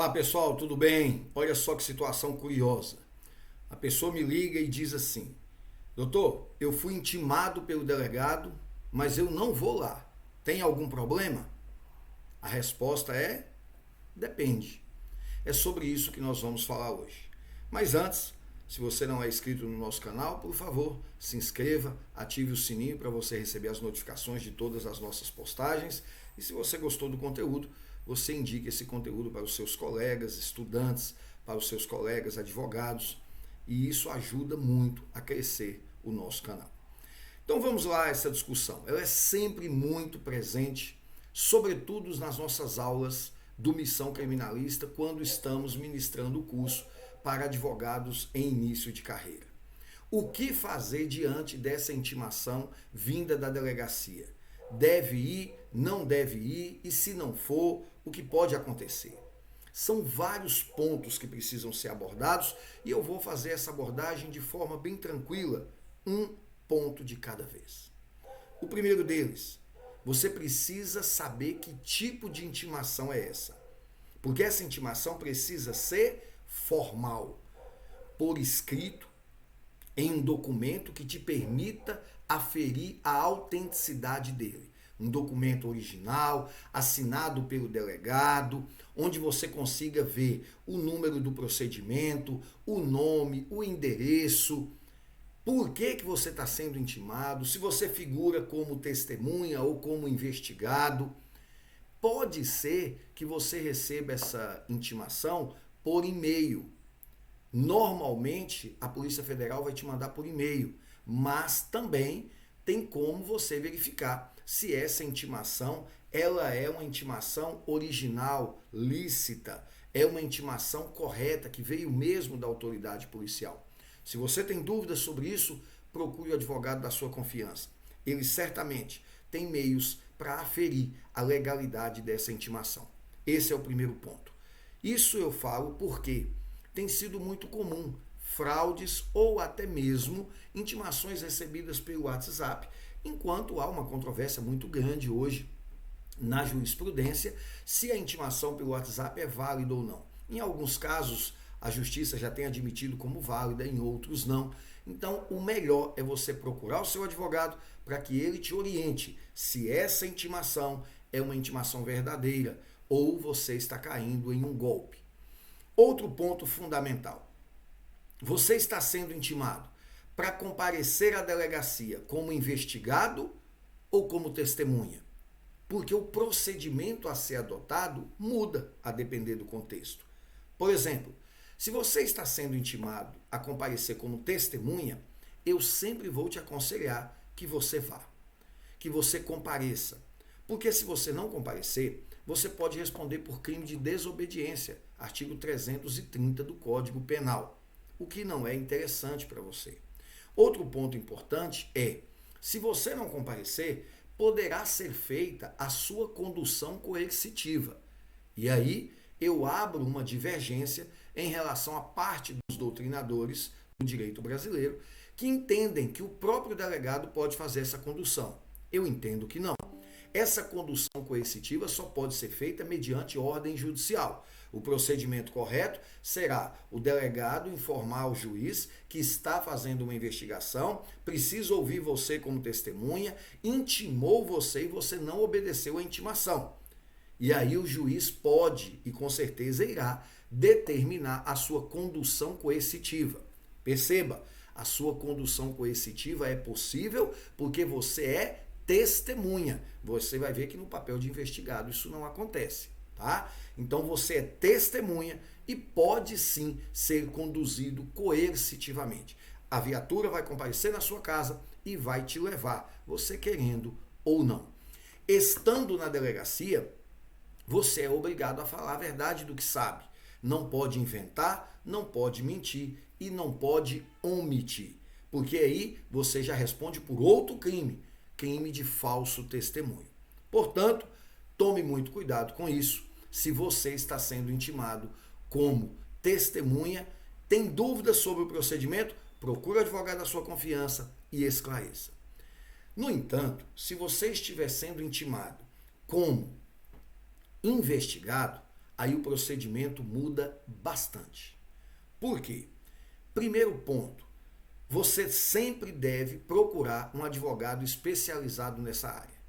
Olá pessoal, tudo bem? Olha só que situação curiosa. A pessoa me liga e diz assim: doutor, eu fui intimado pelo delegado, mas eu não vou lá. Tem algum problema? A resposta é: depende. É sobre isso que nós vamos falar hoje. Mas antes, se você não é inscrito no nosso canal, por favor, se inscreva, ative o sininho para você receber as notificações de todas as nossas postagens. E se você gostou do conteúdo, você indique esse conteúdo para os seus colegas, estudantes, para os seus colegas, advogados. E isso ajuda muito a crescer o nosso canal. Então vamos lá a essa discussão. Ela é sempre muito presente, sobretudo nas nossas aulas do Missão Criminalista, quando estamos ministrando o curso para advogados em início de carreira. O que fazer diante dessa intimação vinda da delegacia? Deve ir, não deve ir, e se não for, o que pode acontecer? São vários pontos que precisam ser abordados e eu vou fazer essa abordagem de forma bem tranquila, um ponto de cada vez. O primeiro deles, você precisa saber que tipo de intimação é essa. Porque essa intimação precisa ser formal, por escrito, em um documento que te permita aferir a autenticidade dele. Um documento original, assinado pelo delegado, onde você consiga ver o número do procedimento, o nome, o endereço, por que você está sendo intimado, se você figura como testemunha ou como investigado. Pode ser que você receba essa intimação por e-mail. Normalmente, a Polícia Federal vai te mandar por e-mail, mas também tem como você verificar se essa intimação ela é uma intimação original, lícita, é uma intimação correta, que veio mesmo da autoridade policial. Se você tem dúvidas sobre isso, procure o advogado da sua confiança. Ele certamente tem meios para aferir a legalidade dessa intimação. Esse é o primeiro ponto. Isso eu falo porque tem sido muito comum fraudes ou até mesmo intimações recebidas pelo WhatsApp, enquanto há uma controvérsia muito grande hoje na jurisprudência se a intimação pelo WhatsApp é válida ou não. Em alguns casos, a justiça já tem admitido como válida, em outros não. Então, o melhor é você procurar o seu advogado para que ele te oriente se essa intimação é uma intimação verdadeira ou você está caindo em um golpe. Outro ponto fundamental. Você está sendo intimado para comparecer à delegacia como investigado ou como testemunha? Porque o procedimento a ser adotado muda a depender do contexto. Por exemplo, se você está sendo intimado a comparecer como testemunha, eu sempre vou te aconselhar que você vá, que você compareça. Porque se você não comparecer, você pode responder por crime de desobediência, artigo 330 do Código Penal, o que não é interessante para você. Outro ponto importante é, se você não comparecer, poderá ser feita a sua condução coercitiva. E aí eu abro uma divergência em relação à parte dos doutrinadores do direito brasileiro que entendem que o próprio delegado pode fazer essa condução. Eu entendo que não. Essa condução coercitiva só pode ser feita mediante ordem judicial. O procedimento correto será o delegado informar ao juiz que está fazendo uma investigação, precisa ouvir você como testemunha, intimou você e você não obedeceu à intimação. E aí o juiz pode, e com certeza irá, determinar a sua condução coercitiva. Perceba, a sua condução coercitiva é possível porque você é testemunha. Você vai ver que no papel de investigado isso não acontece, tá? Então você é testemunha e pode sim ser conduzido coercitivamente. A viatura vai comparecer na sua casa e vai te levar, você querendo ou não. Estando na delegacia, você é obrigado a falar a verdade do que sabe. Não pode inventar, não pode mentir e não pode omitir. Porque aí você já responde por outro crime, crime de falso testemunho. Portanto, tome muito cuidado com isso. Se você está sendo intimado como testemunha, tem dúvidas sobre o procedimento, procure o advogado da sua confiança e esclareça. No entanto, se você estiver sendo intimado como investigado, aí o procedimento muda bastante. Por quê? Primeiro ponto, você sempre deve procurar um advogado especializado nessa área.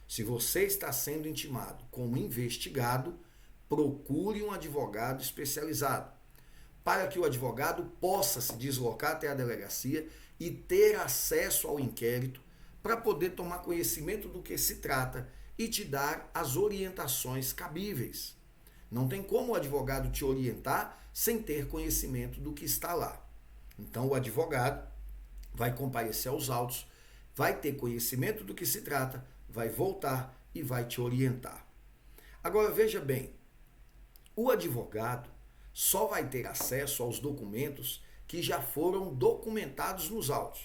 Se você está sendo intimado como investigado, procure um advogado especializado, para que o advogado possa se deslocar até a delegacia e ter acesso ao inquérito para poder tomar conhecimento do que se trata e te dar as orientações cabíveis. Não tem como o advogado te orientar sem ter conhecimento do que está lá. Então, o advogado vai comparecer aos autos, vai ter conhecimento do que se trata, vai voltar e vai te orientar. Agora, veja bem, o advogado só vai ter acesso aos documentos que já foram documentados nos autos.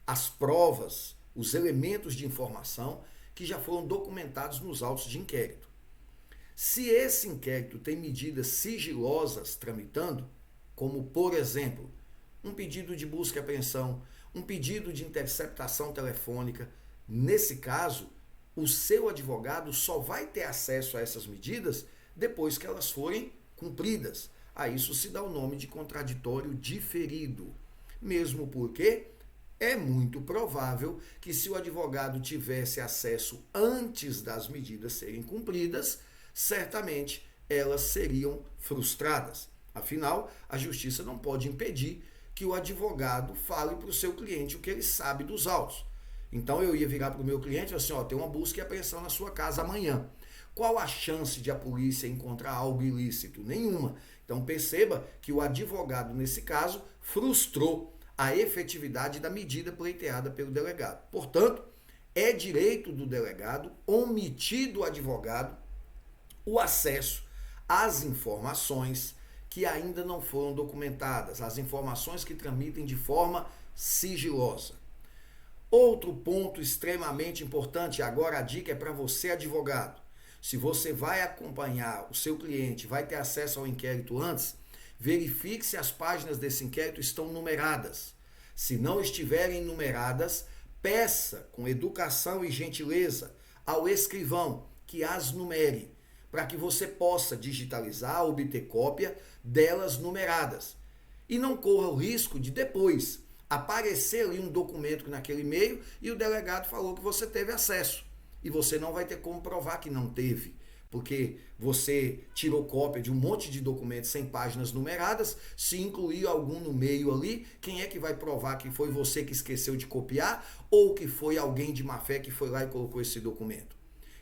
As provas, os elementos de informação que já foram documentados nos autos de inquérito. Se esse inquérito tem medidas sigilosas tramitando, como, por exemplo, um pedido de busca e apreensão, um pedido de interceptação telefônica, nesse caso, o seu advogado só vai ter acesso a essas medidas depois que elas forem cumpridas. A isso se dá o nome de contraditório diferido. Mesmo porque é muito provável que, se o advogado tivesse acesso antes das medidas serem cumpridas, certamente elas seriam frustradas. Afinal, a justiça não pode impedir que o advogado fale para o seu cliente o que ele sabe dos autos. Então eu ia virar para o meu cliente e falar assim, tem uma busca e apreensão na sua casa amanhã. Qual a chance de a polícia encontrar algo ilícito? Nenhuma. Então perceba que o advogado, nesse caso, frustrou a efetividade da medida pleiteada pelo delegado. Portanto, é direito do delegado omitir do advogado o acesso às informações que ainda não foram documentadas, as informações que tramitem de forma sigilosa. Outro ponto extremamente importante, agora a dica é para você, advogado. Se você vai acompanhar o seu cliente, vai ter acesso ao inquérito antes, verifique se as páginas desse inquérito estão numeradas. Se não estiverem numeradas, peça com educação e gentileza ao escrivão que as numere, para que você possa digitalizar, obter cópia delas numeradas. E não corra o risco de depois aparecer ali um documento naquele e-mail e o delegado falou que você teve acesso. E você não vai ter como provar que não teve, porque você tirou cópia de um monte de documentos sem páginas numeradas, se incluir algum no meio ali, quem é que vai provar que foi você que esqueceu de copiar ou que foi alguém de má fé que foi lá e colocou esse documento?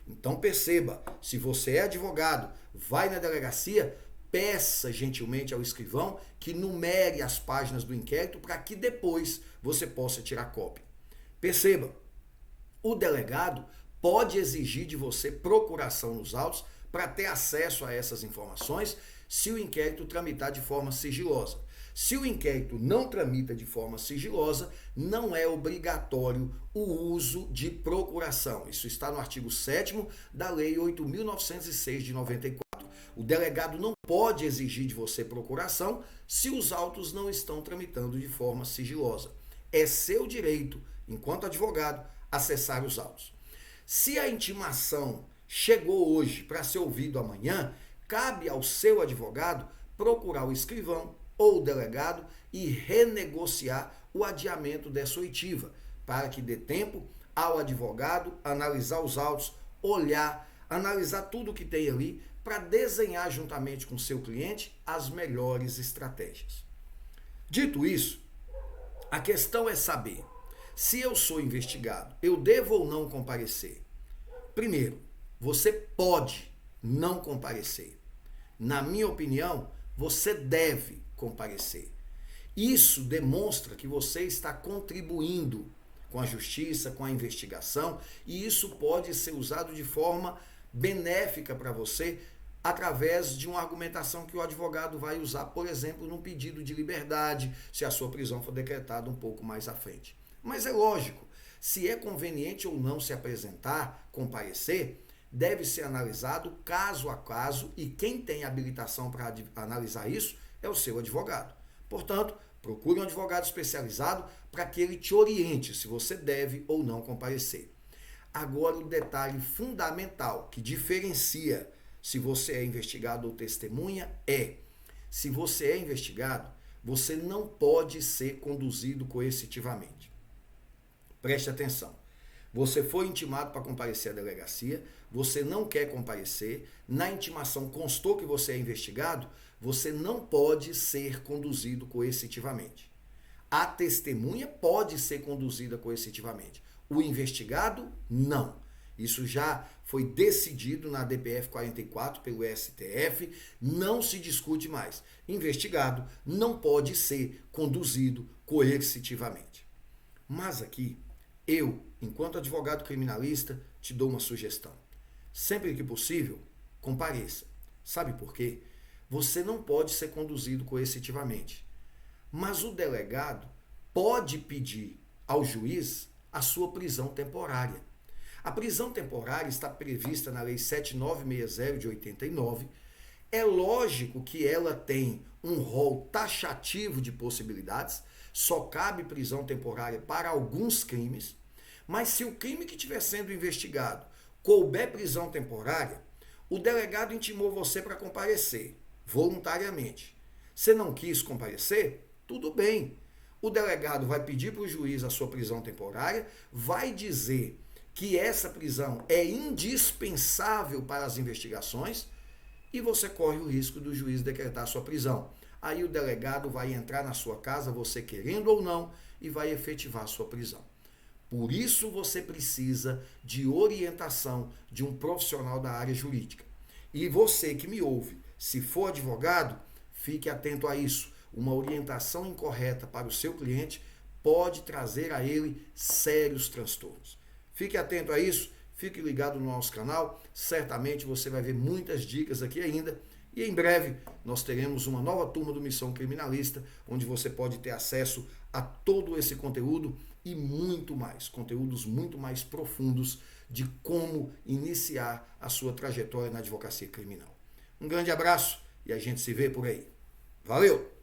Então perceba, se você é advogado, vai na delegacia, peça gentilmente ao escrivão que numere as páginas do inquérito para que depois você possa tirar cópia. Perceba, o delegado pode exigir de você procuração nos autos para ter acesso a essas informações se o inquérito tramitar de forma sigilosa. Se o inquérito não tramita de forma sigilosa, não é obrigatório o uso de procuração. Isso está no artigo 7º da Lei 8.906 de 94. O delegado não pode exigir de você procuração se os autos não estão tramitando de forma sigilosa. É seu direito, enquanto advogado, acessar os autos. Se a intimação chegou hoje para ser ouvido amanhã, cabe ao seu advogado procurar o escrivão ou o delegado e renegociar o adiamento dessa oitiva, para que dê tempo ao advogado analisar os autos, olhar, analisar tudo que tem ali, para desenhar juntamente com o seu cliente as melhores estratégias. Dito isso, a questão é saber, se eu sou investigado, eu devo ou não comparecer? Primeiro, você pode não comparecer. Na minha opinião, você deve comparecer. Isso demonstra que você está contribuindo com a justiça, com a investigação, e isso pode ser usado de forma benéfica para você através de uma argumentação que o advogado vai usar, por exemplo, num pedido de liberdade, se a sua prisão for decretada um pouco mais à frente. Mas é lógico, se é conveniente ou não se apresentar, comparecer, deve ser analisado caso a caso e quem tem habilitação para analisar isso é o seu advogado. Portanto, procure um advogado especializado para que ele te oriente se você deve ou não comparecer. Agora, o detalhe fundamental que diferencia se você é investigado ou testemunha é: se você é investigado, você não pode ser conduzido coercitivamente. Preste atenção. Você foi intimado para comparecer à delegacia, você não quer comparecer, na intimação constou que você é investigado, você não pode ser conduzido coercitivamente. A testemunha pode ser conduzida coercitivamente. O investigado, não. Isso já foi decidido na DPF 44 pelo STF, não se discute mais. Investigado não pode ser conduzido coercitivamente. Mas aqui, eu, enquanto advogado criminalista, te dou uma sugestão. Sempre que possível, compareça. Sabe por quê? Você não pode ser conduzido coercitivamente. Mas o delegado pode pedir ao juiz a sua prisão temporária. A prisão temporária está prevista na Lei 7960 de 89. É lógico que ela tem um rol taxativo de possibilidades, só cabe prisão temporária para alguns crimes, mas se o crime que estiver sendo investigado couber prisão temporária, o delegado intimou você para comparecer voluntariamente. Você não quis comparecer? Tudo bem. O delegado vai pedir para o juiz a sua prisão temporária, vai dizer que essa prisão é indispensável para as investigações e você corre o risco do juiz decretar a sua prisão. Aí o delegado vai entrar na sua casa, você querendo ou não, e vai efetivar a sua prisão. Por isso você precisa de orientação de um profissional da área jurídica. E você que me ouve, se for advogado, fique atento a isso. Uma orientação incorreta para o seu cliente pode trazer a ele sérios transtornos. Fique atento a isso, fique ligado no nosso canal, certamente você vai ver muitas dicas aqui ainda. E em breve nós teremos uma nova turma do Missão Criminalista, onde você pode ter acesso a todo esse conteúdo e muito mais, conteúdos muito mais profundos de como iniciar a sua trajetória na advocacia criminal. Um grande abraço e a gente se vê por aí. Valeu!